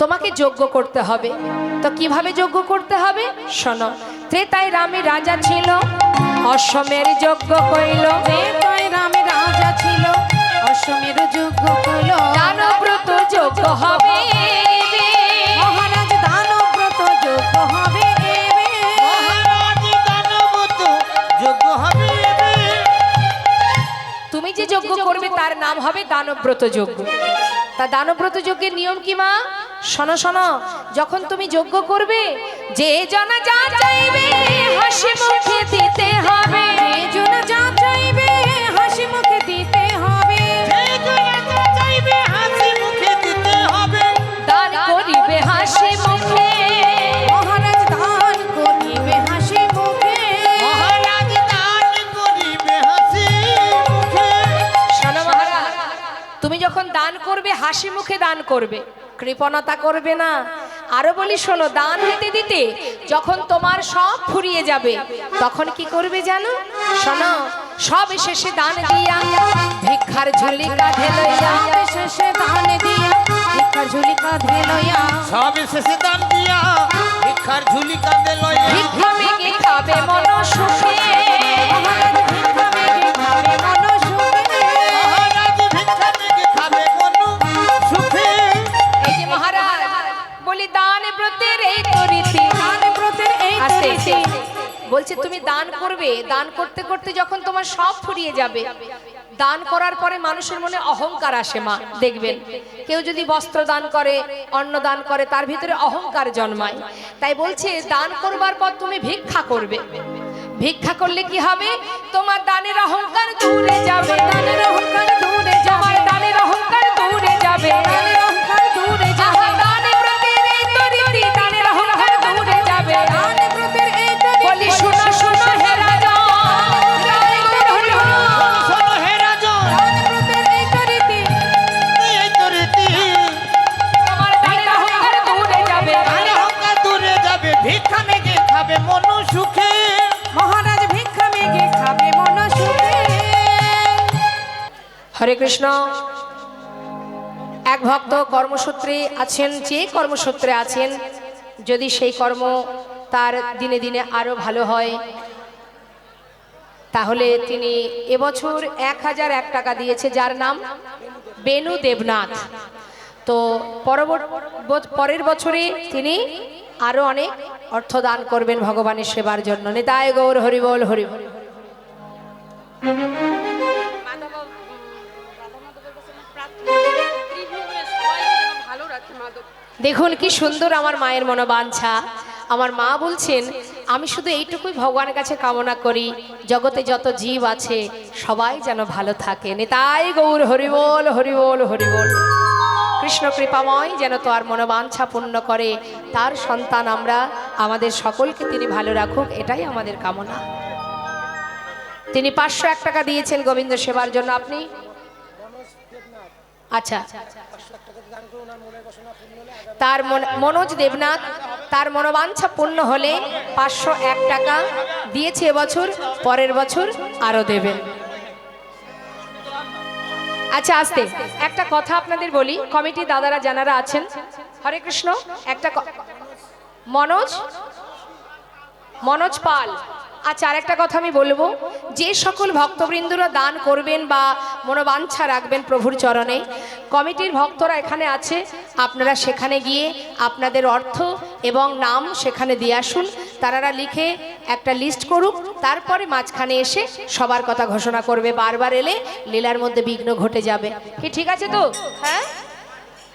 তোমাকে যজ্ঞ করতে হবে। তো কিভাবে যজ্ঞ করতে হবে শোনো। ত্রেতায় রামে রাজা ছিল, অশ্বমের যজ্ঞ কইল। ত্রেতায় রামে রাজা ছিল, অশ্বমের যজ্ঞ কইল। দানব্রত যজ্ঞ হবে, মহারাজ দানব্রত যজ্ঞ হবে এবে। মহারাজ দানব্রত যজ্ঞ হবে এবে। তুমি যে যজ্ঞ করবে তার নাম হবে দানব্রত যজ্ঞ। তা দানব্রত যজ্ঞের নিয়ম কি মা? শোনো শোনো, যখন তুমি যজ্ঞ করবে যে জন যা চাইবে হাসি মুখে দিতে হবে। যে জন যা চাইবে হাসি মুখে দিতে হবে। যে জনা চাইবে হাসি মুখে দিতে হবে। দান করিবে হাসি মুখে, মহারাজ দান করিবে হাসি মুখে। মহারাজ দান করিবে হাসি মুখে। শোনো মহারাজ, তুমি যখন দান করবে হাসি মুখে দান করবে, কৃপণতা করবে না। আরো বলি শোনো, দান দিতে দিতে যখন তোমার সব ফুরিয়ে যাবে তখন কি করবে জানো? শোনো, সব শেষে দান দিয়া ভিক্ষার ঝুলি কাঁধে লইয়া। শেষে দান দিয়া ভিক্ষার ঝুলি কাঁধে লইয়া। সব শেষে দান দিয়া ভিক্ষার ঝুলি কাঁধে লইয়া। ভিক্ষা মেঘে খাবে মন সুখে, মহারাজ ভিক্ষা মেঘে খাবে মন সুখে। মহারাজ ভিক্ষা মেঘে খাবে মনু সুখে। এই যে মহারাজ বলি দান ব্রতের এই তরিতি। দান ব্রতের এই আস্তে তরিতি। বলছে তুমি দান করবে, দান করতে করতে যখন তোমার সব ফুরিয়ে যাবে, দান করার পরে মানুষের মনে অহংকার আসে মা, দেখবেন কেউ যদি বস্ত্র দান করে, অন্ন দান করে, তার ভিতরে অহংকার জন্মায়। তাই বলছে দান করবার পর তুমি ভিক্ষা করবে। ভিক্ষা করলে কি হবে? তোমার দানের অহংকার দূরে যাবে। দানের অহংকার দূরে যাবে। দানের অহংকার দূরে যাবে। দানের অহংকার দূরে যাবে। দানের ব্রতের এই তরিতি, দানের অহংকার দূরে যাবে। দান ব্রতের এই তরিতি। বলি শোনো শোনো হে রাজা, শোনো হে রাজন, দান ব্রতের এই তরিতি। এই তো রীতি। তোমার দানের অহংকার দূরে যাবে। দান অহংকার দূরে যাবে। ভিক্ষা মেঘে খাবে মনু সুখে। মহারাজ ভিক্ষা মেঘে খাবে মন সুখে। হরে কৃষ্ণ। এক ভক্ত কর্মসূত্রে আছেন, যে কর্মসূত্রে আছেন, যদি সেই কর্ম তার দিনে দিনে আরো ভালো হয় তাহলে তিনি এবছর 1001 টাকা দিয়েছে, যার নাম বেনু দেবনাথ। তো পরের বছরে তিনি আরো অনেক অর্থ দান করবেন ভগবানের সেবার জন্য। নিতাই গৌর হরিবল হরিবল। দেখুন কি সুন্দর আমার মায়ের মনোবাঞ্ছা। আমার মা বলছেন আমি শুধু এইটুকুই ভগবানের কাছে কামনা করি, জগতে যত জীব আছে সবাই যেন ভালো থাকে। নিতাই গৌর হরিবল হরিবল হরিবল। কৃষ্ণ কৃপাময় যেন তার মনোবাঞ্ছা পূর্ণ করে, তার সন্তান আমরা, আমাদের সকলকে তিনি ভালো রাখুক, এটাই আমাদের কামনা। তিনি 501 টাকা দিয়েছেন গোবিন্দ সেবার জন্য। আপনি আচ্ছা, তার মনোজ দেবনাথ, তার মনোবাঞ্ছা পূর্ণ হলে 501 টাকা দিয়েছে এবছর, পরের বছর আরো দেবেন। আচ্ছা আস্তে একটা কথা আপনাদের বলি, কমিটি দাদারা যারা আছেন, হরে কৃষ্ণ, একটা মনোজ পাল। আচ্ছা আরেকটা কথা আমি বলবো, যে সকল ভক্তবৃন্দরা দান করবেন বা মনোবাঞ্ছা রাখবেন প্রভুর চরণে, কমিটির ভক্তরা এখানে আছে, আপনারা সেখানে গিয়ে আপনাদের অর্থ এবং নাম সেখানে দিয়ে আসুন। তারা লিখে একটা লিস্ট করুক, তারপরে মাঝখানে এসে সবার কথা ঘোষণা করবে। বারবার এলে লীলার মধ্যে বিঘ্ন ঘটে যাবে। কি ঠিক আছে তো? হ্যাঁ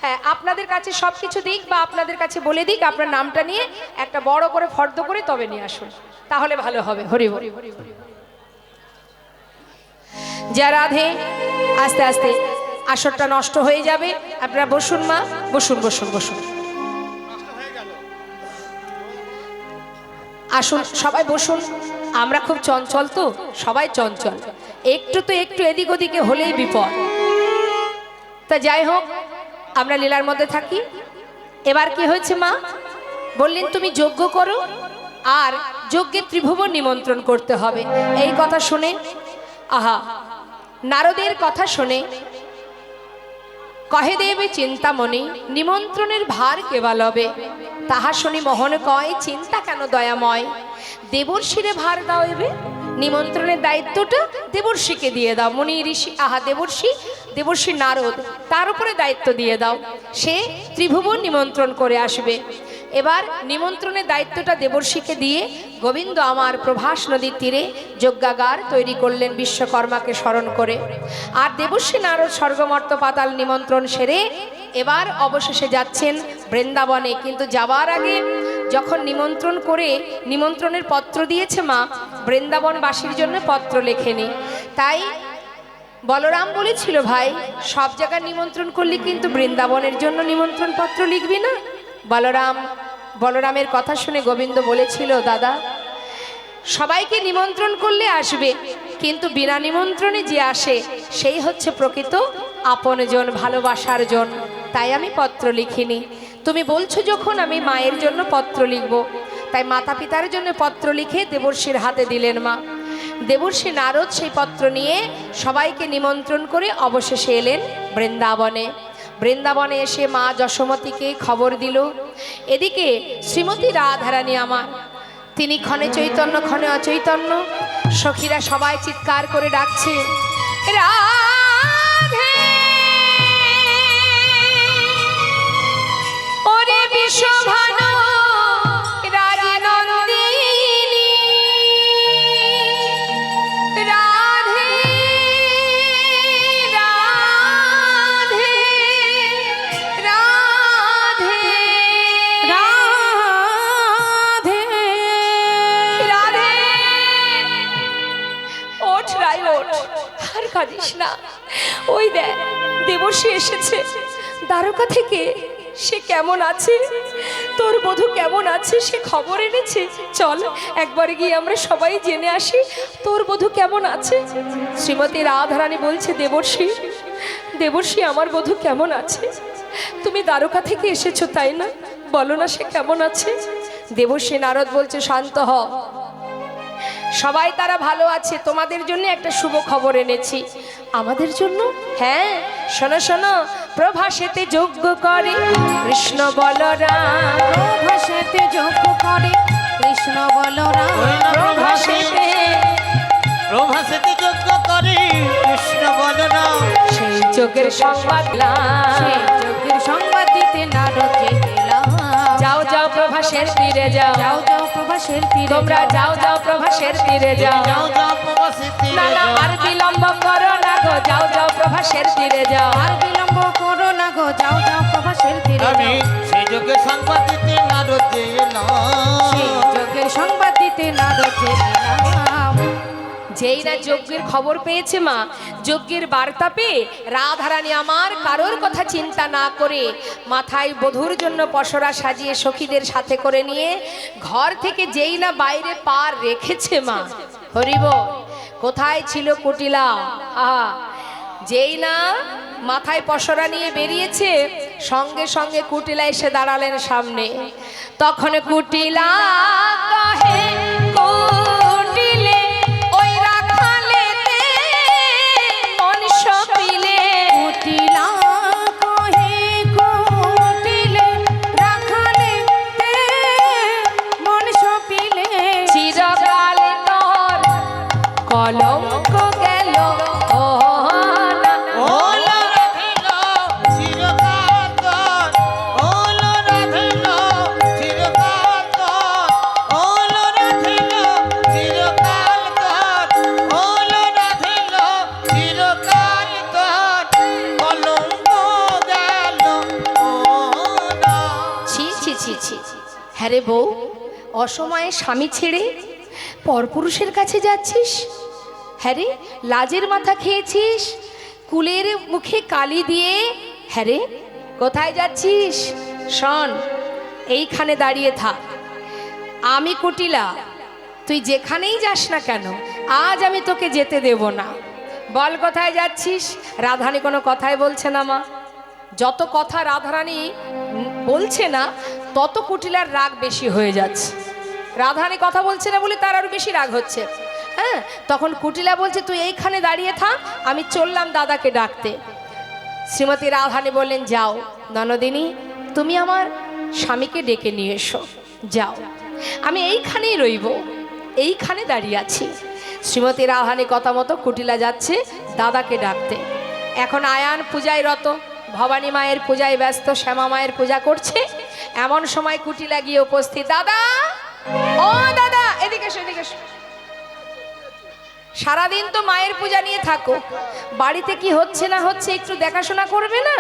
হ্যাঁ, আপনাদের কাছে সব কিছু দিক বা আপনাদের কাছে বলে দিক, আপনার নামটা নিয়ে একটা বড় করে ফর্দ করে তবে নিয়ে আসুন, তাহলে ভালো হবে। হরি হরি। যা রাধে। আস্তে আস্তে আসরটা নষ্ট হয়ে যাবে, আপনারা বসুন মা, বসুন বসুন বসুন, আসুন সবাই বসুন। আমরা খুব চঞ্চল তো, সবাই চঞ্চল, একটু তো একটু এদিক ওদিকে হলেই বিপদ। তা যাই হোক, আমরা লীলার মধ্যে থাকি। এবার কি হয়েছে মা? বললেন তুমি যজ্ঞ করো আর যজ্ঞে ত্রিভুবন নিমন্ত্রণ করতে হবে। এই কথা শুনে, আহা, নারদের কথা শুনে কহে দেবে চিন্তামণি নিমন্ত্রণের ভার কেবা লবে। তাহা শুনি মোহন কয় চিন্তা কেন দয়াময়, দেবর্ষিরে ভার দাও এবে। নিমন্ত্রণের দায়িত্বটা দেবর্ষিকে দিয়ে দাও। মুনি ঋষি দেবর্ষি নারদ, তার উপরে দায়িত্ব দিয়ে দাও, সে ত্রিভুবন নিমন্ত্রণ করে আসবে। এবার নিমন্ত্রণের দায়িত্বটা দেবর্ষিকে দিয়ে গোবিন্দ আমার প্রভাস নদীর তীরে যজ্ঞাগার তৈরি করলেন বিশ্বকর্মাকে স্মরণ করে। আর দেবর্ষি নারদ স্বর্গমর্ত পাতাল নিমন্ত্রণ সেরে এবার অবশেষে যাচ্ছেন বৃন্দাবনে। কিন্তু যাবার আগে যখন নিমন্ত্রণ করে নিমন্ত্রণের পত্র দিয়েছে মা, বৃন্দাবনবাসীর জন্য পত্র লেখেনি। তাই বলরাম বলেছিল, ভাই সব জায়গায় নিমন্ত্রণ করলি কিন্তু বৃন্দাবনের জন্য নিমন্ত্রণ পত্র লিখবি না। বলরামের কথা শুনে গোবিন্দ বলেছিল, দাদা সবাইকে নিমন্ত্রণ করলে আসবে, কিন্তু বিনা নিমন্ত্রণে যে আসে সেই হচ্ছে প্রকৃত আপনজন, ভালোবাসার জন। তাই আমি পত্র লিখিনি। তুমি বলছো যখন আমি মায়ের জন্য পত্র লিখব, তাই মাতা পিতার জন্য পত্র লিখে দেবর্ষির হাতে দিলেন মা। দেবর্ষি নারদ সেই পত্র নিয়ে সবাইকে নিমন্ত্রণ করে অবশেষে এলেন বৃন্দাবনে। বৃন্দাবনে এসে মা যশোমতীকে খবর দিল। এদিকে শ্রীমতী রাধারানী আমার, তিনি ক্ষণে চৈতন্য ক্ষণে অচৈতন্য। সখীরা সবাই চিৎকার করে ডাকছে, রাধে ওরে বিশ্বভানু রাজনন্দিনী, রাধে রাধে রাধে রাধে রাধে। ওঠ রাই ওঠ, আর কাঁদিস না। ওই দেখ দেবর্ষি এসেছে দ্বারকা থেকে, সে কেমন আছে, তোর বধূ কেমন আছে সে খবর এনেছে। চল একবার গিয়ে আমরা সবাই জেনে আসি তোর বধূ কেমন আছে। শ্রীমতী রাধারানী বলছে, দেবর্ষি আমার বধূ কেমন আছে? তুমি দ্বারকা থেকে এসেছো তাই না, বলো না সে কেমন আছে। দেবর্ষি নারদ বলছে, শান্ত হ, সবাই তারা ভালো আছে, তোমাদের জন্য একটা শুভ খবর এনেছি। আমাদের জন্য? হ্যাঁ, শোনো শোনো। প্রভাসেতে যজ্ঞ করে কৃষ্ণ বলরাম, প্রভাসেতে যজ্ঞ করে কৃষ্ণ বলরাম, প্রভাসেতে প্রভাসেতে যজ্ঞ করে কৃষ্ণ বলরাম। সেই যজ্ঞের সংবাদ সেই যজ্ঞের সংবাদ দিতে নারদ গেলাম। যাও যাও প্রভাসের তীরে যাও, যাও যাও প্রভাসের তীরে, তোমরা যাও যাও প্রভাসের তীরে যাও। যাও যাও প্রভাসেতে না না আর বিলম্ব করো না গো, যাও যাও প্রভাসের তীরে যাও। আর বিলম্ব করো না গো, যাও যাও প্রভাসের তীরে আমি যাও। সেই যোগে সংবাদ দিতে নারদ এলাম। সেই যজ্ঞের সংবাদ দিতে নারদ গেলাম। যেই না যজ্ঞের খবর পেয়েছে মা, যজ্ঞের বার্তা পেয়ে রাধারানী আমার কারোর কথা চিন্তা না করে মাথায় বধূর জন্য পসরা সাজিয়ে সখীদের সাথে করে নিয়ে ঘর থেকে যেই না বাইরে পার রেখেছে মা, হরিব কোথায় ছিল কুটিলা। আহা, যেই না মাথায় পসরা নিয়ে বেরিয়েছে সঙ্গে সঙ্গে কুটিলা এসে দাঁড়ালেন সামনে। তখন কুটিলা কহে, কুটিলে ওই রাখালেতে মন সপিলে, কুটিলা কহে কুটিলে রাখালেতে মন সপিলে, চিরকাল তোর কলঙ্ক গেল ও না। ওলো রাধিল চিরকাল তোর, ওলো রাধিল চিরকাল তোর, ওলো রাধিল চিরকাল তোর, ওলো রাধিল চিরকাল তোর, কলঙ্ক গেল ও না। ছি ছি ছি ছি। হ্যাঁ রে বউ, অসময়ে স্বামী ছেড়ে পরপুরুষের কাছে যাচ্ছিস। হ্যাঁ রে, লাজের মাথা খেয়েছিস, কুলের মুখে কালি দিয়ে। হ্যাঁ রে, কোথায় যাচ্ছিস? শোন, এইখানে দাঁড়িয়ে থাক। আমি কুটিলা, তুই যেখানেই যাস না কেন আজ আমি তোকে যেতে দেব না। বল কোথায় যাচ্ছিস? রাধারানী কোনো কথাই বলছে না মা। যত কথা রাধারানী বলছে না তত কুটিলার রাগ বেশি হয়ে যাচ্ছে। রাধারানী কথা বলছে না বলে তার আরো বেশি রাগ হচ্ছে। হ্যাঁ, তখন কুটিলা বলছে, তুই এইখানে দাঁড়িয়ে থাক, আমি চললাম দাদাকে ডাকতে। শ্রীমতী রাধারানী বললেন, যাও ননদিনী, তুমি আমার স্বামীকে ডেকে নিয়ে এসো, যাও, আমি এইখানেই রইব, এইখানে দাঁড়িয়ে আছি। শ্রীমতী রাধারানী কথা মতো কুটিলা যাচ্ছে দাদাকে ডাকতে। এখন আয়ান পূজায় রত, ভবানী মায়ের পূজায় ব্যস্ত, শ্যামা মায়ের পূজা করছে। এমন সময় কুটিলা গিয়ে উপস্থিত। দাদা, ও দাদা, এদিকে এসো, এদিকে এসো। সারাদিন তো মায়ের পূজা নিয়ে থাকো, বাড়িতে কি হচ্ছে না হচ্ছে একটু দেখাশোনা করবে না?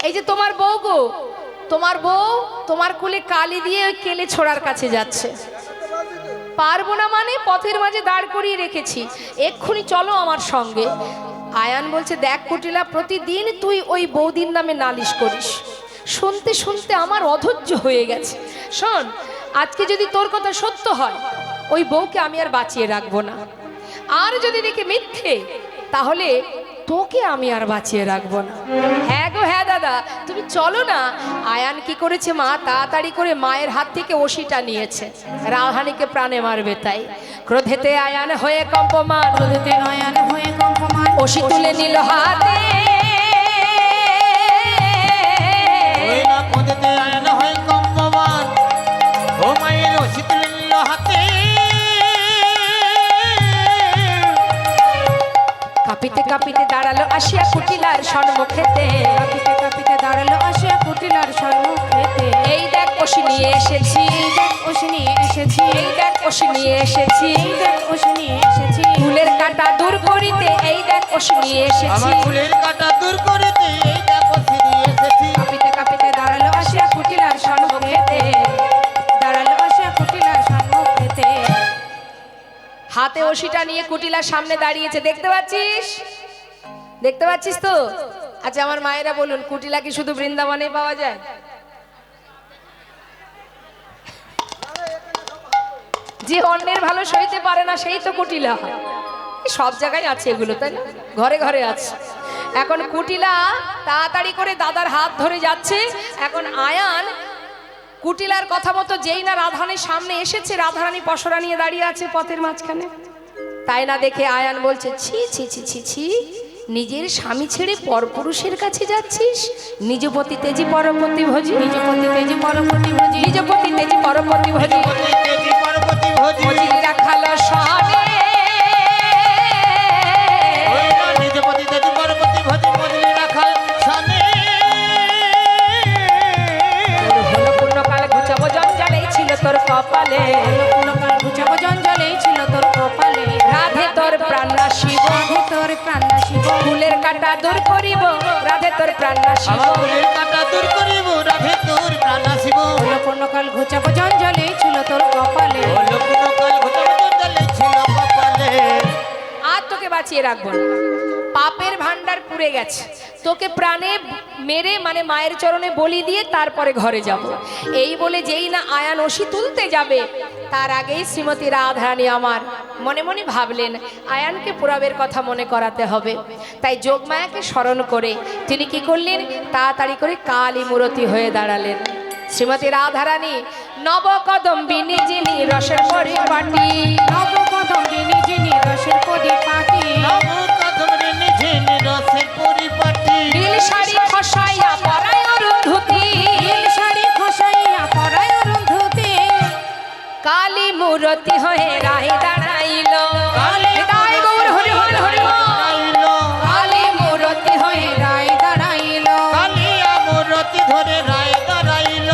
এই যে তোমার বউ গো, তোমার বউ তোমার কোলে কালি দিয়ে ওই কেলে ছোড়ার কাছে যাচ্ছে। পারবো না মানে পথের মাঝে দাঁড় করিয়ে রেখেছি, এক্ষুনি চলো আমার সঙ্গে। আয়ান বলছে, দেখ কুটিলা, প্রতিদিন তুই ওই বৌদির নামে নালিশ করিস, শুনতে শুনতে আমার অধৈর্য হয়ে গেছে। শোন, আজকে যদি তোর কথা সত্য হয়, ওই বউকে আমি আর বাঁচিয়ে রাখবো না, আর যদি দেখে মিথ্যে, তাহলে তোকে আমি আর বাঁচিয়ে রাখবো না। হ্যাঁ গো হ্যাঁ দাদা, তুমি চলো না। আয়ান কি করেছে, মা তাড়াতাড়ি করে মায়ের হাত থেকে ওষিটা নিয়েছে, রাধারানীকে প্রাণে মারবে তাই। ক্রোধেতে আয়ান হয়ে কম্পমান, ক্রোধেতে আয়ান হয়ে কম্পমান, ওষি তুলে নিল হাতে। ওই না ক্রোধেতে আয়ান হয়ে কম্পমান, ও মায়ের ওষি তুলে নিল হাতে। কাঁপিতে কাঁপিতে দাঁড়ালো আসিয়া কুটিলার সম্মুখেতে, কাঁপিতে কাঁপিতে দাঁড়ালো আসিয়া কুটিলার সম্মুখেতে। এই দেখ ওষি নিয়ে এসেছি, এই দেখ ওষি নিয়ে এসেছি, এই দেখ ওষি নিয়ে এসেছি, এই দেখ ওষি নিয়ে এসেছি। ফুলের কাঁটা দূর করিতে এই দেখ ওষি নিয়ে এসেছি। আমার ফুলের কাঁটা দূর করিতে এই দেখো ওষি নিয়ে এসেছি। কাঁপিতে কাঁপিতে দাঁড়ালো আসিয়া কুটিলার সম্মুখেতে, দাঁড়ালো আসিয়া কুটিলার সম্মুখেতে। হাতে ওষিটা নিয়ে কুটিলার সামনে দাঁড়িয়েছে, দেখতে পাচ্ছিস? দেখতে পাচ্ছিস তো? আচ্ছা আমার মায়েরা বলুন, কুটিলা কি শুধু বৃন্দাবনে পাওয়া যায়? যে অন্যের ভালো সইতে পারে না সেই তো কুটিলা হয়। সব জায়গায় আছে এগুলো, তাই না? ঘরে ঘরে আছে। এখন কুটিলা তাড়াতাড়ি করে দাদার হাত ধরে যাচ্ছে। এখন আয়ান কুটিলার কথা মতো যেই না রাধারানীর সামনে এসেছে, রাধারানী পসরা নিয়ে দাঁড়িয়ে আছে পথের মাঝখানে। তাই না দেখে আয়ান বলছে, ছি ছি ছি ছি ছি, নিজের স্বামী ছেড়ে পরপুরুষের কাছে যাচ্ছিস? নিজপতি তেজি পরপতি ভোজি, নিজপতি তেজি পরপতি ভোজি, নিজপতি তেজি পরপতি ভোজি, তেজি পরবতী ভোজি। ভোজি রাখালো সনে। ওই না নিজপতি তেজি পরবতী ভোজি, মজলি রাখাল সনে। তোর হলো পূর্ণকাল ঘুচাবো জঞ্জালেই ছিল তোর কপালে, পুনকাল ঘুচাবো জঞ্জলেই ছিল তোর কপালে। রাধে তোর প্রাণ নাশিব, রাধে তোর প্রাণ নাশিব, ফুলের কাঁটা দূর করিব, রাধে তোর প্রাণ নাশিব। আমার ফুলের কাঁটা দূর করিব, রাধে তোর প্রাণ আসিব। পুনকাল ঘুচাবো জঞ্জলেই ছিল তোর কপালে। হলো পুনকাল ঘটাবো জঞ্জালে ছিল কপালে। আর তোকে বাঁচিয়ে রাখবো না, পাপের ভান্ডার পুড়ে গেছে, তোকে প্রাণে মেরে মানে মায়ের চরণে বলি দিয়ে তারপরে ঘরে যাব। এই বলে যেই না আয়ান ওষি তুলতে যাবে, তার আগেই শ্রীমতী রাধারানী আমার মনে মনে ভাবলেন আয়ানকে পুরাবের কথা মনে করাতে হবে। তাই যোগমায়াকে স্মরণ করে তিনি কি করলেন, তাড়াতাড়ি করে কালী মূরতি হয়ে দাঁড়ালেন। শ্রীমতী রাধারানী নবকদম্বিনী যিনি রসের পরিপাটি, নবকদম্বিনী যিনি রসের পরিপাটি, নবকদম্বিনী যিনি রসের পরিপাটি। নীল শাড়ি খসাইয়া পরায় অরুন্ধতী, নীল শাড়ি খসাইয়া পরায় অরুন্ধতী। কালী মূরতি হয়ে রায় দাঁড়াইল। কালী হৃদয় গৌর হরি হরি হরি হরি। দাঁড়াইল, কালী মূরতি হয়ে রায় দাঁড়াইল, কালিয়া মূরতি ধরে রায় দাঁড়াইল।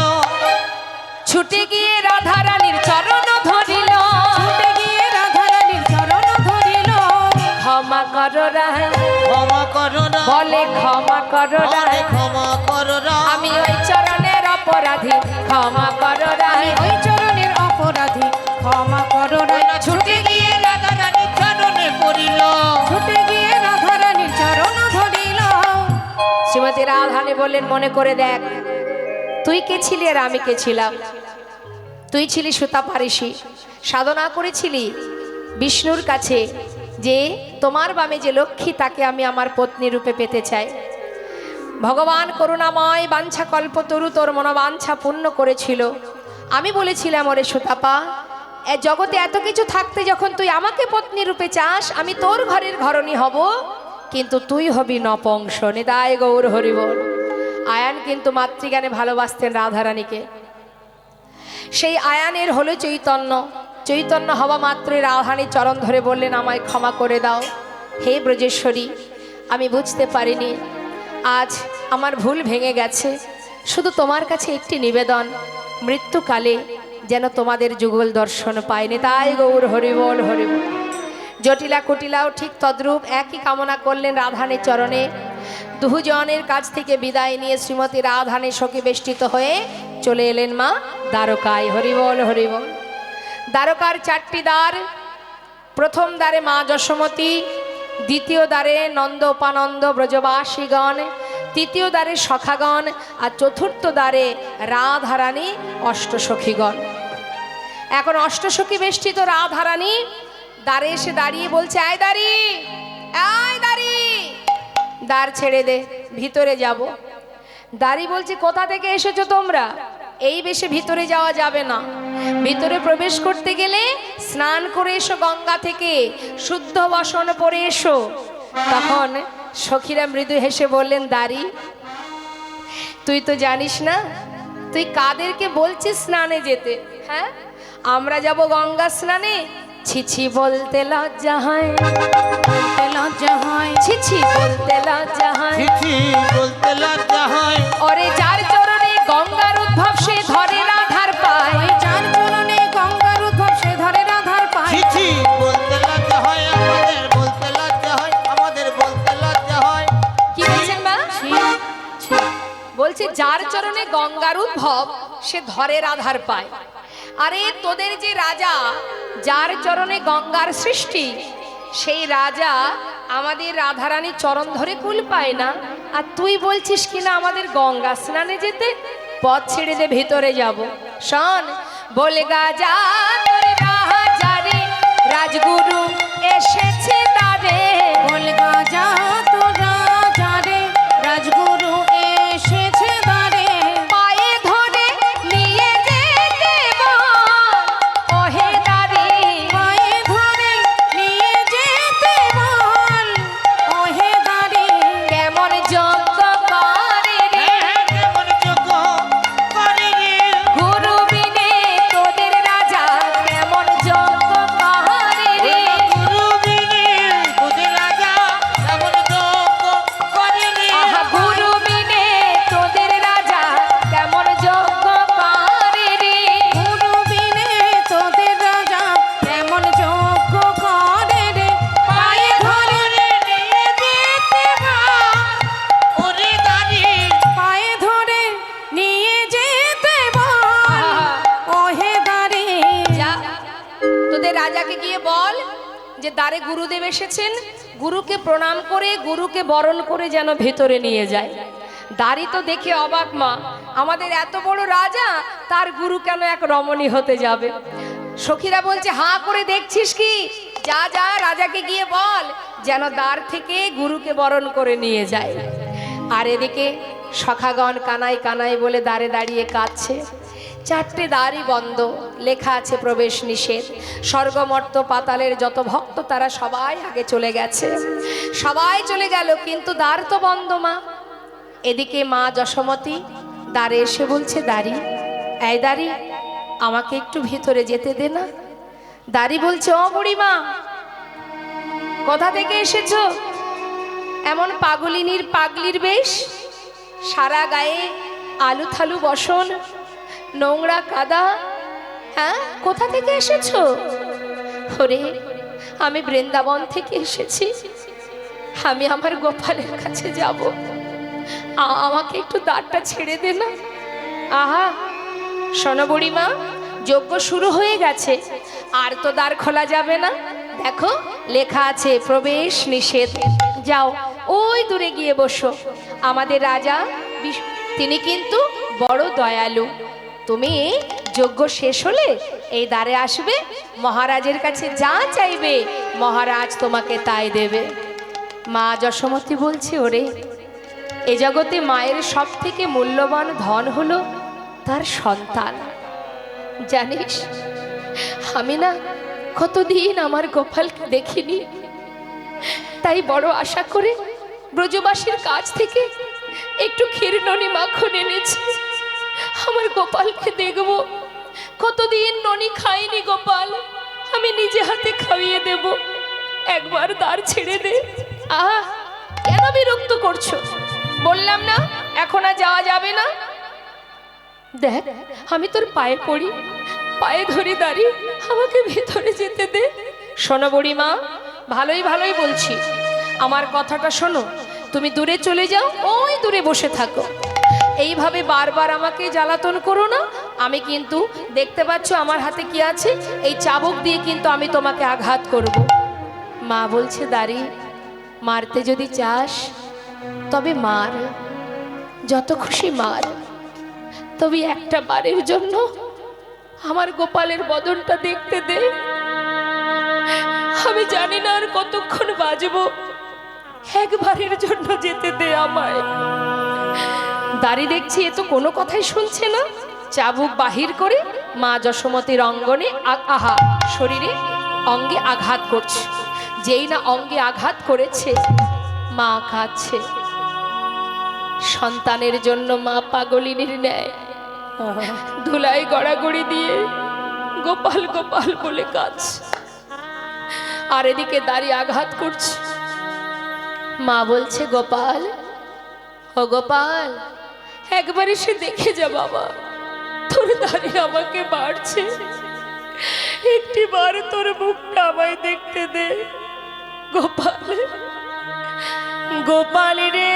ছুটে গিয়ে রাধারানীর চরণ ধরিল, ছুটে গিয়ে রাধারানীর চরণ ধরিল। ক্ষমা করো রায়, ক্ষমা করো না, বলে ক্ষমা করো বলে রায়, ক্ষমা করো না। আমি ওই চরণের অপরাধী, ক্ষমা করো রায়। ওই চরণের অপরাধী, ক্ষমা করো রায়। ছুটে গিয়ে রাধারানী চরণে পড়িল। ছুটে গিয়ে রাধারানীর চরণ ধরিল। শ্রীমতী রাধারানী বললেন, মনে করে দেখ, তুই কে ছিলি আর আমি কে ছিলাম। তুই ছিলি সুতাপারিষি, সাধনা করেছিলি বিষ্ণুর কাছে যে তোমার বামে যে লক্ষ্মী তাকে আমি আমার পত্নী রূপে পেতে চাই। ভগবান করুণাময় বাঞ্ছা কল্পতরু তোর মনোবাঞ্ছা পূর্ণ করেছিল। আমি বলেছিলাম, ওরে সুতাপা, এ জগতে এত কিছু থাকতে যখন তুই আমাকে পত্নী রূপে চাস, আমি তোর ঘরের ঘরণী হব, কিন্তু তুই হবি নপংস। নিতাই গৌর হরিবল। আয়ান কিন্তু মাতৃজ্ঞানে ভালোবাসতেন রাধারানীকে। সেই আয়ানের হলো চৈতন্য। চৈতন্য হওয়া মাত্রই রাধারানীর চরণ ধরে বললেন, আমায় ক্ষমা করে দাও হে ব্রজেশ্বরী, আমি বুঝতে পারিনি, আজ আমার ভুল ভেঙে গেছে। শুধু তোমার কাছে একটি নিবেদন, মৃত্যুকালে যেন তোমাদের যুগল দর্শন পায়নি। তাই গৌর হরিবল হরিবল। জটিলা কুটিলাও ঠিক তদ্রূপ একই কামনা করলেন রাধারানীর চরণে। দুজনের কাছ থেকে বিদায় নিয়ে শ্রীমতী রাধারানী শোকে বেষ্টিত হয়ে চলে এলেন মা দ্বারকায়। হরিবল হরিবল। দ্বারকার 4টি দ্বার। প্রথম দ্বারে মা যশোমতী, দ্বিতীয় দ্বারে নন্দ উপানন্দ ব্রজবাসীগণ, তৃতীয় দ্বারে সখাগণ, আর চতুর্থ দ্বারে রাধারানী অষ্টসখীগণ। এখন অষ্টসখী বেষ্টিত রাধারানী দ্বারে এসে দাঁড়িয়ে বলছে, আয় দাঁড়ি, আয় দাঁড়ি, দ্বার ছেড়ে দে, ভিতরে যাব। দাঁড়ি বলছে, কোথা থেকে এসেছো তোমরা? এই বেশে ভিতরে যাওয়া যাবে না। ভিতরে প্রবেশ করতে গেলে স্নান করে এসো গঙ্গা থেকে, শুদ্ধ বসন পরে এসো। তখন সখীরা মৃদু হেসে বললেন, দাঁড়ি তুই তো জানিস না, তুই কাদেরকে বলছিস স্নানে যেতে? হ্যাঁ, আমরা যাব গঙ্গা স্নানে? ছিছি বলতে লজ্জা হয়, বলতে লজ্জা হয়, ছিছি বলতে লজ্জা হয়, চিঠি বলতে লজ্জা হয়। ওরে যার চরণে গঙ্গার উদ্ভব সে ধরে রাধার পায়। ওই যার চরণে গঙ্গার উদ্ভব সে ধরে রাধার পায়। চিঠি বলতে লজ্জা হয়, আমাদের বলতে লজ্জা হয়, আমাদের বলতে লজ্জা হয়। কি বলছেন মা? বলছে যার চরণে গঙ্গার উদ্ভব সে ধরে রাধার পায়। আরে তোদের যে রাজা, যার চরণে গঙ্গার সৃষ্টি, সেই রাজা আমাদের রাধারানীর চরণ ধরে কুল পায় না, আর তুই বলছিস কিনা আমাদের গঙ্গা স্নানে যেতে? পথ ছেড়ে দে, ভিতরে যাব। শোন, বলে গাজা তোর রাজারে, রাজগুরু এসেছে তারে। বল গাজা তোরা যারে, রাজগুরু এসেছে দ্বারে। পায়ে ধরে নিয়ে যেতে বল, ওহে দাঁড়ি। পায়ে ধরে নিয়ে যেতে বল, ওহে দাঁড়ি। কেমন যজ্ঞ করে রে, কেমন যোগ্য করে রে, গুরু বিনে তোদের রাজা কেমন যজ্ঞ করে রে। গুরু বিনে তোদের রাজা কেমন যোগ্য করে রে। আহা, গুরু বিনে তোদের রাজা কেমন যজ্ঞ করে রে। গুরু বিনে তোদের রাজা কেমন যজ্ঞ করে রে। পায়ে ধরে নিয়ে যেতে বল, ওরে দাঁড়ি। পায়ে ধরে নিয়ে যেতে বল, ওহে দাঁড়ি। যা, তোদের রাজাকে গিয়ে বল যে দ্বারে গুরুদেব এসেছেন, গুরুকে প্রণাম করে গুরুকে বরণ করে যেন ভেতরে নিয়ে যায়। দাড়ি তো দেখে অবাক মা, আমাদের এত বড় রাজা, তার গুরু কেন এক রমণী হতে যাবে? সখীরা বলছে, হাঁ করে দেখছিস কি? যা যা, রাজাকে গিয়ে বল যেন দ্বার থেকে গুরুকে বরণ করে নিয়ে যায়। আর এদিকে সখাগণ কানাই কানাই বলে দ্বারে দাঁড়িয়ে কাঁদছে। 4টে দ্বারই বন্ধ, লেখা আছে প্রবেশ নিষেধ। স্বর্গমর্ত পাতালের যত ভক্ত তারা সবাই আগে চলে গেছে, সবাই চলে গেল, কিন্তু দ্বার তো বন্ধ মা। এদিকে মা যশোমতী দ্বারে এসে বলছে, দাঁড়ি, এই দাঁড়ি, আমাকে একটু ভিতরে যেতে দে না। দাঁড়ি বলছে, ও বুড়িমা, কোথা থেকে এসেছো? এমন পাগলিনীর পাগলির বেশ, সারা গায়ে আলু থালু বসন, নোংরা কাদা। হ্যাঁ, কোথা থেকে এসেছো? ওরে, আমি বৃন্দাবন থেকে এসেছি, আমি আমার গোপালের কাছে যাব, আমাকে একটু দ্বারটা ছেড়ে দে না। আহা, শোনো বুড়িমা, যজ্ঞ শুরু হয়ে গেছে, আর তো দ্বার খোলা যাবে না। দেখো লেখা আছে প্রবেশ নিষেধ। যাও, ওই দূরে গিয়ে বসো। আমাদের রাজা তিনি কিন্তু বড় দয়ালু। তুমি যজ্ঞ শেষ হলে এই দ্বারে আসবে, মহারাজের কাছে যা চাইবে মহারাজ তোমাকে তাই দেবে। মা যশোমতী বলছে, ওরে, এ জগতে মায়ের সব থেকে মূল্যবান ধন হলো তার সন্তান। জানিস, আমি না কতদিন আমার গোপালকে দেখিনি, তাই বড় আশা করে ব্রজবাসীর কাছ থেকে একটু ক্ষীরননি মাখন এনেছি। আমার গোপালকে দেখব, কতদিন ননি খাইনি গোপাল, আমি নিজে হাতে খাইয়ে দেব। একবার দ্বার ছেড়ে দে। আহ, কেন বিরক্ত করছো? বললাম না এখন আর যাওয়া যাবে না। দেখ, আমি তোর পায়ে পড়ি, পায়ে ধরে দাঁড়িয়ে আমাকে ভেতরে যেতে দে। শোনো বুড়িমা, ভালোই ভালোই বলছি, আমার কথাটা শোনো। তুমি দূরে চলে যাও, ওই দূরে বসে থাকো। এইভাবে বারবার আমাকে জ্বালাতন করো না। আমি কিন্তু দেখতে পাচ্ছ আমার হাতে কি আছে, এই চাবুক দিয়ে কিন্তু আমি তোমাকে আঘাত করব। মা বলছে দাঁড়িয়ে, মারতে যদি চাস তবে মার, যত খুশি মার, তবে একটা বারের জন্য আমার গোপালের বদনটা দেখতে দে। আমি জানি না আর কতক্ষণ বাজবো, একবারের জন্য যেতে দে আমায়। দাঁড়ি দেখছি এ তো কোনো কথাই শুনছে না। চাবুক বাহির করে মা যশোমতীর অঙ্গনে আহা শরীরে অঙ্গে আঘাত করছে। যেই না অঙ্গে আঘাত করেছে, মা কাঁদছে। সন্তানের জন্য মা পাগলিনীর ন্যায় ধুলাই গড়াগড়ি দিয়ে গোপাল গোপাল বলে কাঁদছে। আর এদিকে দাঁড়িয়ে আঘাত করছে। মা বলছে গোপাল, ও গোপাল, একবার এসে দেখে যা বাবা, তোর দাঁড়িয়ে আমাকে মারছে, একটি বার তোর মুখটা আমায় দেখতে দে। গোপাল, গোপাল রে,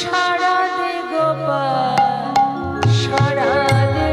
সারা দে গোপাল, সারা দে।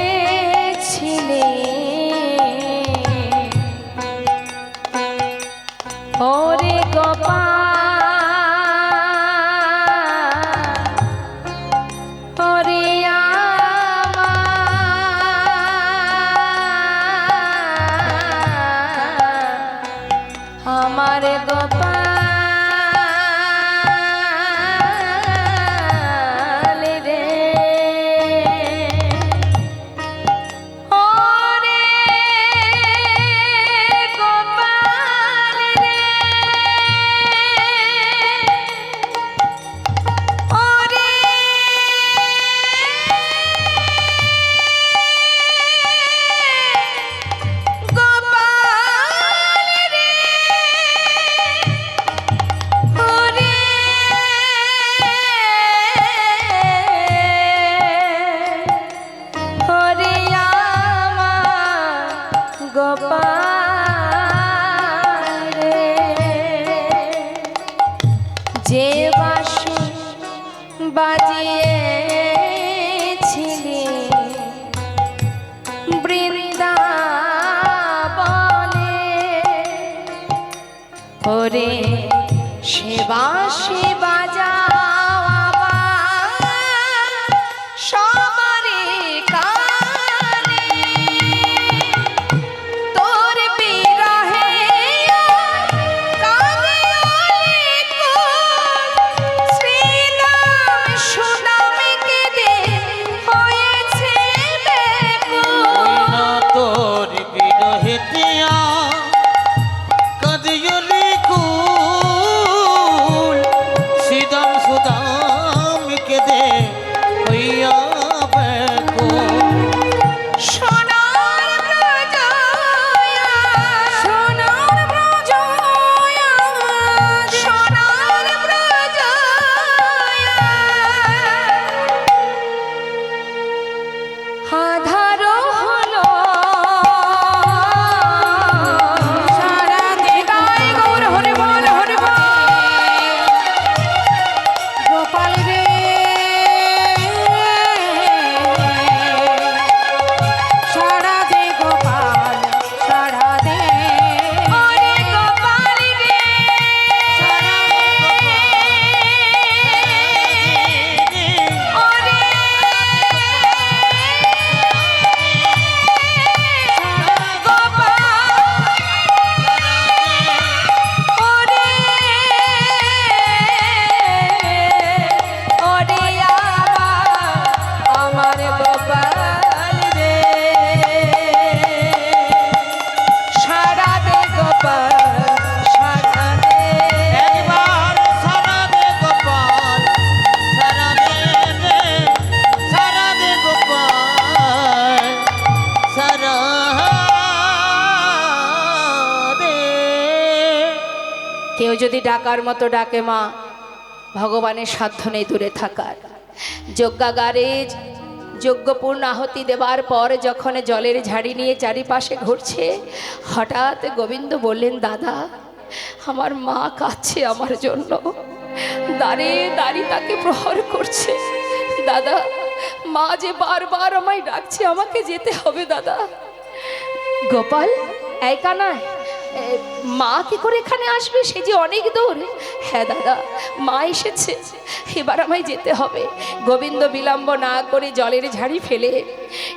বাজিয়েছিলে ওরে গোপাল ওরে আমার গোপাল রে ওরে গোপাল রে ওরে গোপাল রে ওরে ওরে আমার গোপাল রে যে বাঁশি বাজিয়েছিলি বৃন্দাবনে ওরে সে বাঁশি বাজাও আবার সবারে কানে তোর বিরহে কাঁদে অলিকুল শ্রীরাম সুনাম কেঁদে হয়েছে বেকুল না তোর বিরহেতিয়া কাঁদিয়লি কুল সিদাম সুদাম কেঁদে হইয়া ব্যাকুল সোনার ব্রজয়া সোনার ব্রজয়া সোনার ব্রজয়া আধার হলো সারা দেগায় গৌর হরে বল হরে বল গোপাল রে সারা দে গোপাল সারা দে ওরে গোপাল রে সারা দে ওরে আমার গোপাল রে সারা দে গোপাল সারা দে একবার সারা দে গোপাল সারা দে রে সারা দে গোপাল সারা দে কেউ যদি ডাকার মতো ডাকে মা ভগবানের সাধ্য নেই দূরে থাকার যজ্ঞাগারে যজ্ঞপূর্ণ আহুতি দেবার পর যখন জলের ঝাড়ি নিয়ে চারিপাশে ঘুরছে হঠাৎ গোবিন্দ বললেন দাদা আমার মা কাঁদছে আমার জন্য দাঁড়িয়ে দাঁড়িয়ে তাকে প্রহর করছে দাদা মা যে বারবার আমায় ডাকছে আমাকে যেতে হবে দাদা গোপাল একা নয় মা কি করে এখানে আসবে সে যে অনেক দূর হ্যাঁ দাদা মা এসেছে এবার আমায় যেতে হবে গোবিন্দ বিলম্ব না করে জলের ঝাড়ি ফেলে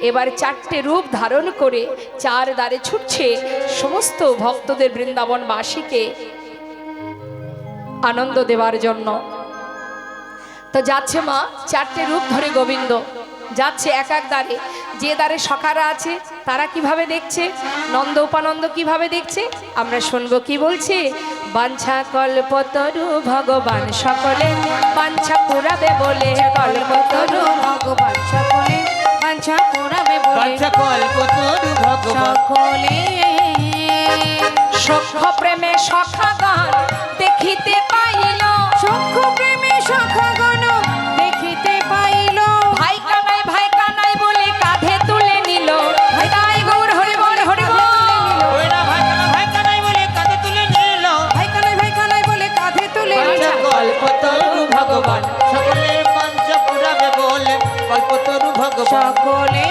এবার চারটে রূপ ধারণ করে চার দ্বারে ছুটছে সমস্ত ভক্তদের বৃন্দাবনবাসীকে আনন্দ দেওয়ার জন্য তো যাচ্ছে মা চারটে রূপ ধরে গোবিন্দ যাচ্ছে এক এক দ্বারে যে দ্বারে সখারা আছে তারা কিভাবে দেখছে নন্দ উপানন্দ কিভাবে দেখছে আমরা শুনবো কি বলছে বাঞ্ছা কল্পতরু ভগবান সকলে বাঞ্ছা পুরাবে বলে কল্পতরু ভগবান সকলে বাঞ্ছা পুরাবে বলে বাঞ্ছা কল্পতরু ভগবান সকলে সখ্য প্রেমে সখাগণ দেখিতে পাইল সখ্য প্রেমে সখাগণ দেখিতে পাইল ভাই কানাই বলে কাঁধে তুলে নিল তাই গৌর হরি বল হরি বল ওই না ভাই কানাই বলে কাঁধে তুলে নিল ভাই কানাই বলে কাঁধে তুলে নিল বাঞ্ছা কল্পতরু ভগবান সকলে বাঞ্ছা পুরাবে বলে কল্পতরু ভগবান সকলে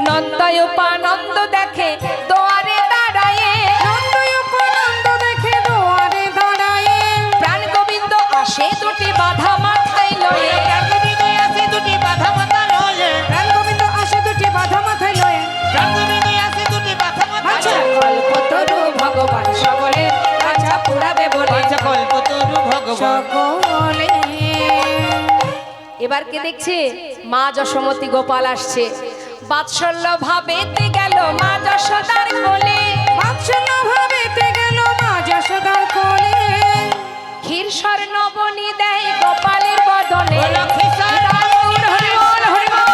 নন্দয়োপানন্দ দেখে দোয়ারে দাঁড়ায়ে, নন্দয়োপানন্দ দেখে দুয়ারে দাঁড়ায়ে, প্রাণ গোবিন্দ আসে দুটি বাধা মাথায় লয়ে। প্রাণগোবিন্দে আসে দুটি বাধা মাথা লয়ে, প্রাণ গোবিন্দ আসে দুটি বাধা মাথায় লয়ে। প্রাণগোবিন্দে আসে দুটি বাধা মাথা আচ্ছা, লয়ে। কল্পতরু ভগবান সকলে আচ্ছা পুরাবে বলে আচ্ছা কল্পতরু ভগবান সকলে। এবার কে দেখছে? মা যশোমতী গোপাল আসছে। বাৎসল্য ভাবেতে গেল মা যশোদার কোলে, বাৎসল্য ভাবেতে গেল মা যশোদার কোলে। ক্ষীর স্বর্ণ বনি দেয় গোপালের বদনে। ও লক্ষ্মীশ্বর রামগৌর হরি বল, হরি বল।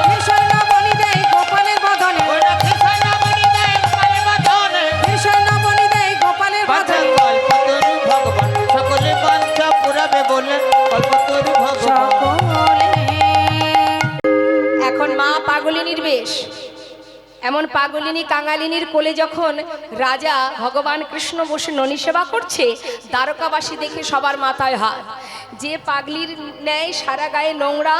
কৃষ্ণ বলি দেয় গোপালের বদনে, ও লক্ষ্মীশ্বর বলি দেয় গোপালের বদনে। কৃষ্ণ বলি দেয় গোপালের বাঁচা বদনে। কল্পতরু ভগবান সকলে বাঞ্ছা পুরাবে বলে কল্পতরু ভগবান সকলে এখন মা পাগলিনীর বেশ। এমন পাগলিনী কাঙালিনীর কোলে যখন রাজা ভগবান কৃষ্ণ বসে ননী সেবা করছে, দ্বারকাবাসী দেখে সবার মাথায় হাত। যে পাগলির ন্যায় সারা গায়ে নোংরা,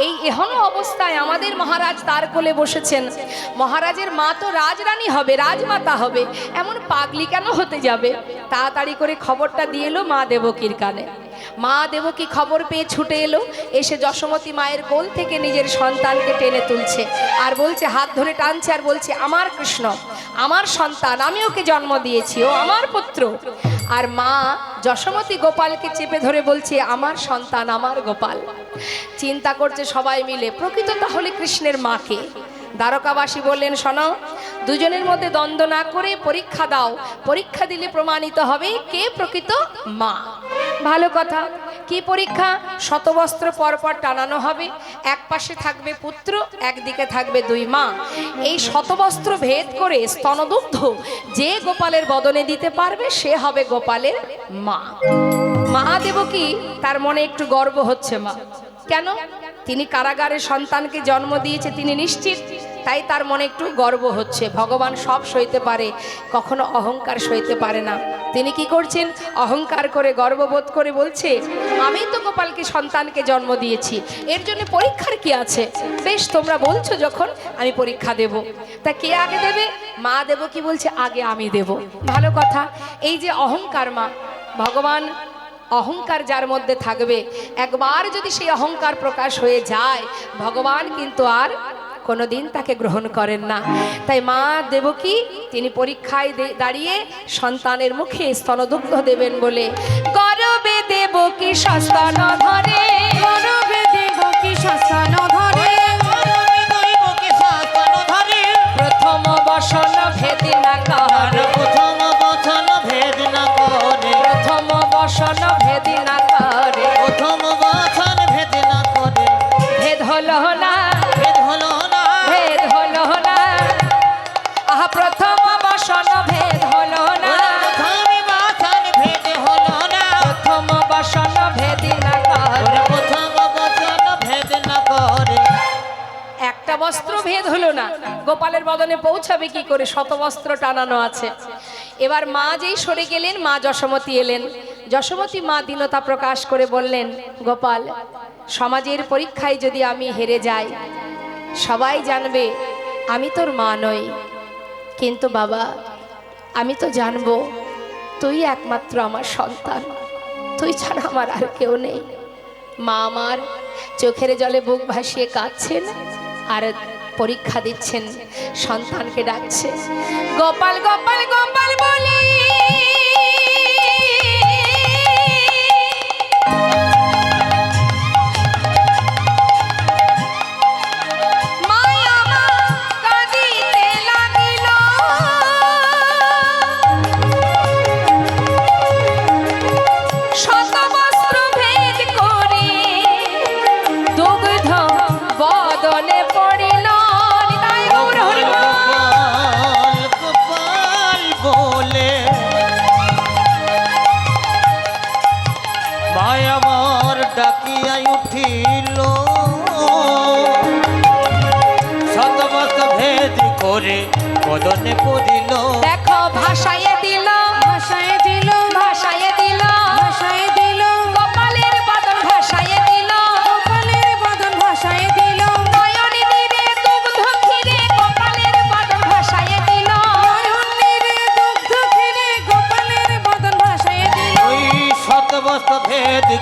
এই এহনো অবস্থায় আমাদের মহারাজ তার কোলে বসেছেন। মহারাজের মা তো রাজরানী হবে, রাজমাতা হবে, এমন পাগলি কেন হতে যাবে? তাড়াতাড়ি করে খবরটা দিয়ে এলো মা দেবকীর কানে। মা দেবকী খবর পেয়ে ছুটে এলো, এসে যশোমতী মায়ের কোল থেকে নিজের সন্তানকে টেনে তুলছে আর বলছে, হাত ধরে টানছে আর বলছে, আমার কৃষ্ণ, আমার সন্তান, আমি ওকে জন্ম দিয়েছি, ও আমার পুত্র। আর মা যশোমতী গোপালকে চেপে ধরে বলছে, আমার সন্তান, আমার গোপাল। চিন্তা করছে সবাই মিলে, প্রকৃত তাহলে কৃষ্ণের মাকে। দ্বারকাবাসী বললেন, শোনো, দুজনের মধ্যে দ্বন্দ্ব না করে পরীক্ষা দাও, পরীক্ষা দিলে প্রমাণিত হবে কে প্রকৃত মা। ভালো কথা। কি পরীক্ষা? শতবস্ত্র পরপর টানানো হবে, এক পাশে থাকবে পুত্র, একদিকে থাকবে দুই মা। এই শতবস্ত্র ভেদ করে স্তনদুগ্ধ যে গোপালের বদনে দিতে পারবে সে হবে গোপালের মা। মা দেবকী তার মনে একটু গর্ব হচ্ছে। মা কেন? তিনি কারাগারে সন্তানকে জন্ম দিয়েছে, তিনি নিশ্চিত, তাই তার মনে একটু গর্ব হচ্ছে। ভগবান সব সইতে পারে, কখনো অহংকার সইতে পারে না। তিনি কি করছেন? অহংকার করে গর্ববোধ করে বলছে, আমি তো গোপালকে সন্তানকে জন্ম দিয়েছি, এর জন্য পরীক্ষার কি আছে? বেশ, তোমরা বলছো যখন, আমি পরীক্ষা দেব। তা কে আগে দেবে? মা দেব কি বলছে, আগে আমি দেব। ভালো কথা। এই যে অহংকার, মা ভগবান অহংকার যার মধ্যে থাকবে, একবার যদি সেই অহংকার প্রকাশ হয়ে যায়, ভগবান কিন্তু আর কোনোদিন তাকে গ্রহণ করেন না। তাই মা দেবকী তিনি পরীক্ষায় দাঁড়িয়ে সন্তানের মুখে স্তনদুগ্ধ দেবেন বলে গর্বে দেবকী সস্তন ধরে, গর্বে দেবকী সস্তন ধরে, প্রথম বসন ভেদি না করে, প্রথম বচন ভেদ না করে, প্রথম বসন ভেদি না করে, প্রথম বচন ভেদ না করে, ভেদ হলো না, ভেদ হলো না, ভেদ হলো না, আহা প্রথম বসন ভেদ হলো না, প্রথম বচন ভেদ হলো না, প্রথম বসন ভেদি না করে, প্রথম বচন ভেদ না করে। একটা বস্ত্র ভেদ হলো না, গোপালের বদনে পৌঁছাবে কি করে? শতবস্ত্র টানানো আছে। এবার মা যেই সরে গেলেন, মা যশোমতী এলেন। যশোমতী মা দীনতা প্রকাশ করে বললেন, গোপাল, সমাজের পরীক্ষায় যদি আমি হেরে যাই, সবাই জানবে আমি তোর মা নই, কিন্তু বাবা আমি তো জানবো তুই একমাত্র আমার সন্তান, তুই ছাড়া আমার আর কেউ নেই। মা আমার চোখের জলে বুক ভাসিয়ে কাঁদছেন আর পরীক্ষা দিচ্ছেন, সন্তানকে ডাকছে, গোপাল গোপাল গোপাল বলি ডাকিয়াই উঠিল, শতবস্ত ভেদ করে বদনে পড়িল, দেখো ভাষায় দিল, ভাষায় দিল, ভাষায় দিল, ভাষায় দিল, গোপালের বদন ভাষায় দিল, গোপালের বদন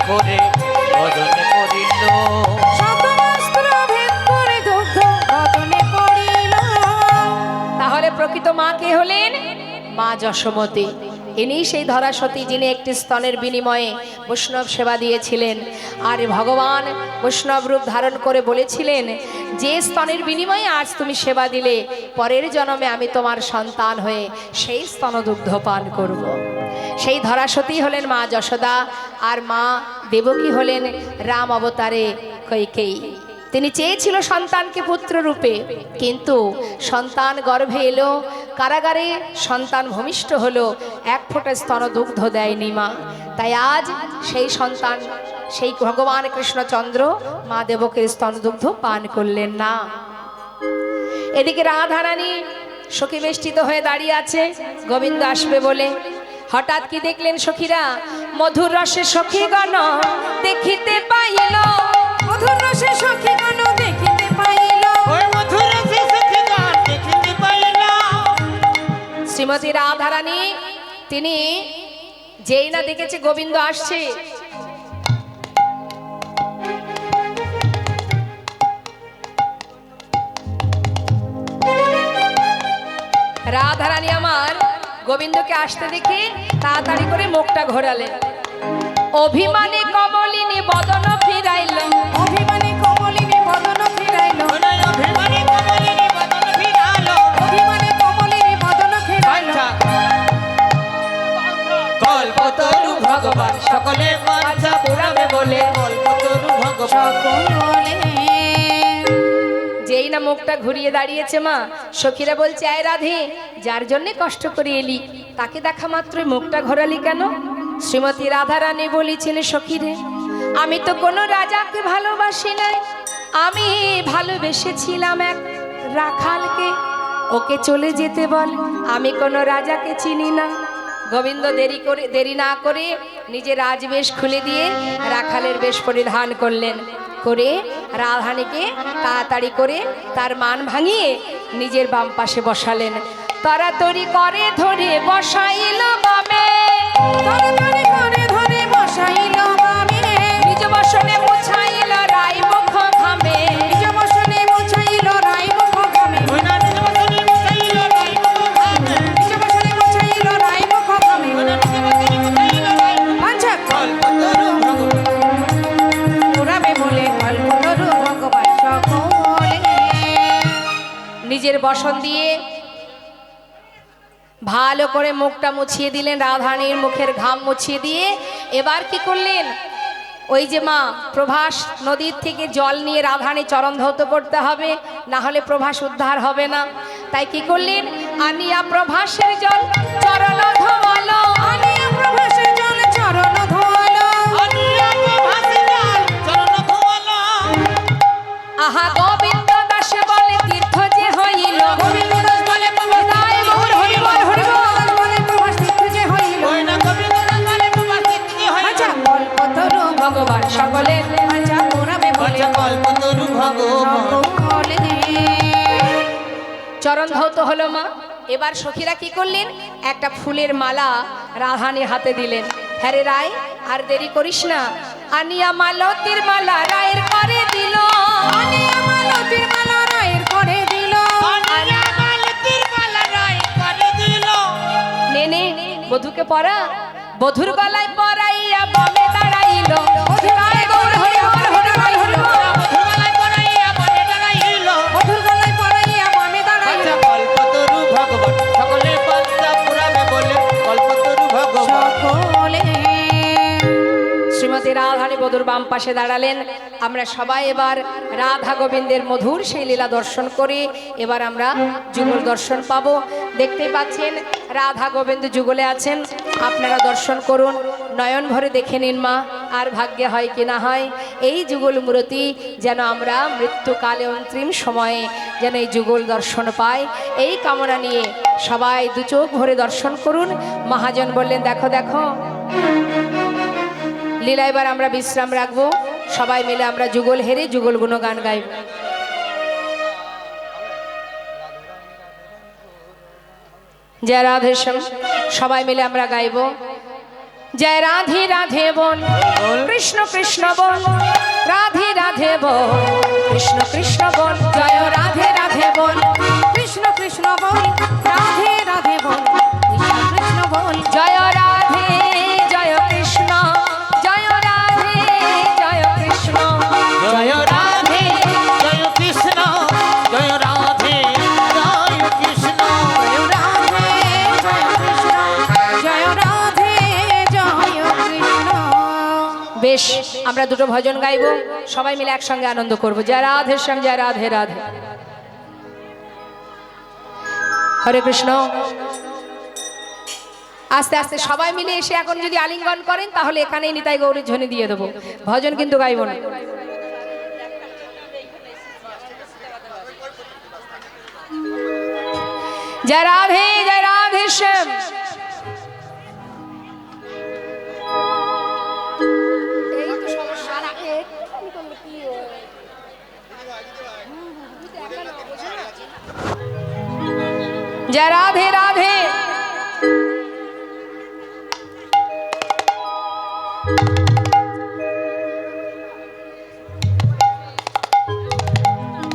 করে বদনে করিল শতবস্ত্র ভেদ করে দুগ্ধ বদনে পড়িল। তাহলে প্রকৃত মা কে হলেন? মা যশোমতী। ইনি সেই ধরাসতী যিনি একটি স্তনের বিনিময়ে বৈষ্ণব সেবা দিয়েছিলেন। আর ভগবান বৈষ্ণব রূপ ধারণ করে বলেছিলেন, যে স্তনের বিনিময়ে আজ তুমি সেবা দিলে, পরের জন্মে আমি তোমার সন্তান হয়ে সেই স্তনদুগ্ধ পান করব। সেই ধরাসতী হলেন মা যশোদা, আর মা দেবকী হলেন রাম অবতারে কৈকেয়ী। তিনি চেয়েছিল সন্তানকে পুত্র রূপে, কিন্তু সন্তান গর্ভে এলো, কারাগারে সন্তান ভূমিষ্ঠ হলো, এক ফোঁটা স্তন দুগ্ধ দেয়নি মা। তাই আজ সেই সন্তান, সেই ভগবান কৃষ্ণচন্দ্র মা দেবকের স্তন দুগ্ধ পান করলেন না। এদিকে রাধারানী সখী বেষ্টিত হয়ে দাঁড়িয়ে আছে গোবিন্দ আসবে বলে। হঠাৎ কি দেখলেন সখীরা? মধুর রসে সখীগণ দেখিতে পাইল, মধুর রসে সখীগণ দেখিতে পাইল। ওই মধুর রসে সখীগণ দেখিতে পাইল। শ্রীমতী রাধারানী তিনি যেই না দেখেছে গোবিন্দ আসছে, রাধারানী আমার গোবিন্দকে আসতে দেখে তাড়াতাড়ি করে মুখটা ঘোরালেন। অভিমানে কমলিনী বদন ফিরাইল, অভিমানী কমলিনী বদন ফিরাইল, ওই অভিমানী কমলিনী বদন ফিরালো। অভিমানী কমলিনী বদন ফিরাইল। কল্পতরু ভগবান সকলে বাঞ্ছা পুরাবে বলে কল্পতরু ভগবান সকলে যেই না মুখটা ঘুরিয়ে দাঁড়িয়েছে মা, সখীরা বলছে, আয় রাধে, যার জন্য কষ্ট করে এলি তাকে দেখা মাত্রই মুখটা ঘোরালি কেন? শ্রীমতী রাধারানী বলেছেন, সখীরে, আমি তো কোনো রাজাকে ভালোবাসি নাই, আমি ভালোবেসেছিলাম এক রাখালকে, ওকে চলে যেতে বল, আমি কোনো রাজাকে চিনি না। গোবিন্দ দেরি না করে নিজে রাজবেশ খুলে দিয়ে রাখালের বেশ পরিধান করলেন, করে রাধারানীকে তাড়াতাড়ি করে তার মান ভাঙিয়ে নিজের বাম পাশে বসালেন। তরাতরি করে ধরে বসাইল বামে, তরকারি করে ধরে বসাইল বামে, নিজ বসনে মুছাইল রাই মুখ ঘামে, নিজ বসনে মুছাইল রাই মুখ ঘামে, ওই না নিজ বসনে মুছাইল রাই মুখ ঘামে, নিজ বসনে মুছাইল রাই মুখ ঘামে। ওই না নিজ বসনে মুছাইল রাই মুখ ঘামে। আচ্ছা, কল্পতরু ভগবান পুরাবে বলে কল্পতরু ভগবান সকলে। নিজের বসন দিয়ে ভালো করে মুখটা মুছিয়ে দিলেন, রাধারানীর মুখের ঘাম মুছিয়ে দিয়ে এবার কি করলেন? ওই যে মা প্রভাস নদীর থেকে জল নিয়ে রাধারানী চরণ ধৌত করতে হবে, না হলে প্রভাস উদ্ধার হবে না। তাই কি করলেন? আনিয়া প্রভাসের জল চরণ ধোয়ালো, আনিয়া প্রভাসের জল চরণ ধোয়ালো, আনিয়া প্রভাসে জল চরণ ধোয়ালো। আহা গোবিন্দ দাসে বলে তীর্থ যে হইল, গোবিন্দ দাস বলে প্রভাস তাই মোর হরি বল হরি বল। দাস বলে প্রভাস তীর্থ যে হইল। ওই না গোবিন্দ দাস বলে প্রভাস তীর্থ যে হইল। আচ্ছা, কল্পতরু ভগবান সকলের আচ্ছা পুরাবে বলে আচ্ছা কল্পতরু ভগবান সকলে। চরণ ধৌত হলো মা। এবার সখীরা কি করলেন? একটা ফুলের মালা রাধারানীর হাতে দিলেন। হ্যাঁ রে রায়, আর দেরি করিস না, আনিয়া মালতির মালা রায়ের করে দিল, আনিয়া মালতীর মালা রায়ের করে দিল, আনিয়া মালতীর মালা রায় করে দিল। নে নে বধূকে পরা, বধুর গলায় পরাইয়া বমে দাঁড়াইল, রায় গৌর হরি হর হর রায় হরি হর। মধুর গলায় পরাইয়া বনে দাঁড়াইল। মধুর গলায় পরাইয়া বামে দাঁড়াইল। আচ্ছা কল্পতরু ভগবান সকলে বাঞ্ছা পুরাবে বলে কল্পতরু ভগবান সকলে শ্রীমতী রাধারানী বধূর বাম পাশে দাঁড়ালেন। আমরা সবাই এবার রাধা গোবিন্দের মধুর সেই লীলা দর্শন করি। এবার আমরা যুগল দর্শন পাবো। দেখতেই পাচ্ছেন রাধা গোবিন্দ যুগলে আছেন, আপনারা দর্শন করুন, নয়ন ভরে দেখে নিন মা, আর ভাগ্যে হয় কি না হয় এই যুগল মূর্তি যেন আমরা মৃত্যুকালে অন্তিম সময়ে যেন এই যুগল দর্শন পাই, এই কামনা নিয়ে সবাই দু চোখ ভরে দর্শন করুন। মহাজন বললেন, দেখো দেখো লীলা, এবার আমরা বিশ্রাম রাখবো, সবাই মিলে আমরা যুগল হেরে যুগল গুণগান গাইব। জয় রাধেশ্যাম, সবাই মিলে আমরা গাইব। জয় রাধে রাধে বল, কৃষ্ণ কৃষ্ণ বল, রাধে রাধে বল, কৃষ্ণ কৃষ্ণ বল, জয় রাধে রাধে বল, কৃষ্ণ কৃষ্ণ বল, রাধে রাধে বল, কৃষ্ণ কৃষ্ণ বল, জয় রাধে জয় কৃষ্ণ, জয় রাধে জয় কৃষ্ণ, জয় রাধে জয় কৃষ্ণ, জয় রাধে জয় কৃষ্ণ। জয় রাধে জয় কৃষ্ণ, জয় রাধে জয় কৃষ্ণ। বেশ, আমরা দুটো ভজন গাইবো, সবাই মিলে একসঙ্গে আনন্দ করবো। জয় রাধে শ্যাম, জয় রাধে রাধে। হরে কৃষ্ণ। আস্তে আস্তে সবাই মিলে এসে এখন যদি আলিঙ্গন করেন তাহলে এখানেই নিতাই গৌরীর ধ্বনি দিয়ে দেবো, ভজন কিন্তু গাইবো না। জয় রাধে শ্যাম। জয় রাধে রাধে।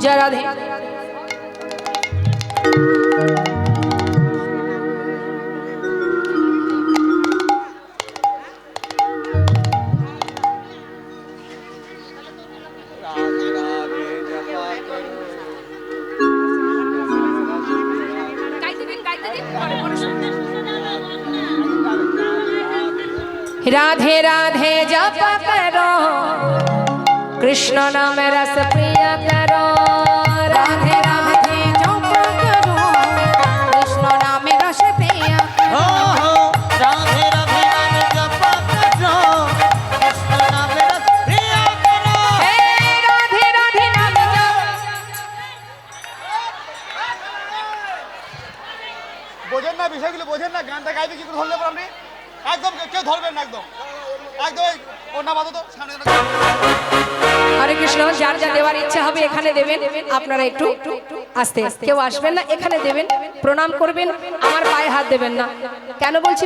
জয় রাধে। राधे राधे जप करो, कृष्ण नाम रस प्रिय करो। राधे राधे जप करो, कृष्ण नाम रस प्रिय करो। राधे राधे नाम जप करो, कृष्ण नाम रस प्रिय करो। हे राधे राधे नाम जप। বোঝেন না বিষয়গুলো, বোঝেন না, গানটা গাইতে কি করে ধরলে আপনি? একদম কেউ ধরবেন না, একদম একদম ওর নাম তো সামনে। হরে কৃষ্ণ। যার যা দেওয়ার ইচ্ছা হবে এখানে দেবেন, আপনারা একটু আস্তে, কেউ আসবেন না, এখানে দেবেন, প্রণাম করবেন, আমার পায়ে হাত দেবেন না। কেন বলছি